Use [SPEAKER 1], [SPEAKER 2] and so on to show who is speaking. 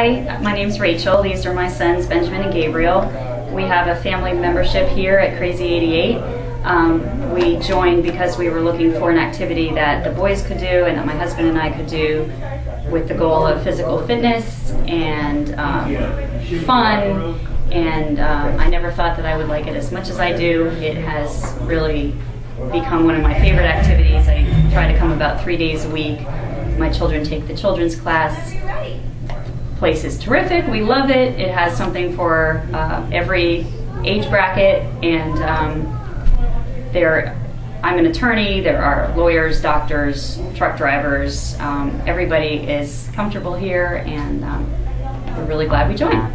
[SPEAKER 1] Hi, my name's Rachel. These are my sons, Benjamin and Gabriel. We have a family membership here at Crazy 88. We joined because we were looking for an activity that the boys could do and that my husband and I could do with the goal of physical fitness and fun. And I never thought that I would like it as much as I do. It has really become one of my favorite activities. I try to come about 3 days a week. My children take the children's class. Place is terrific. We love it. It has something for every age bracket, and I'm an attorney. There are lawyers, doctors, truck drivers. Everybody is comfortable here, and we're really glad we joined.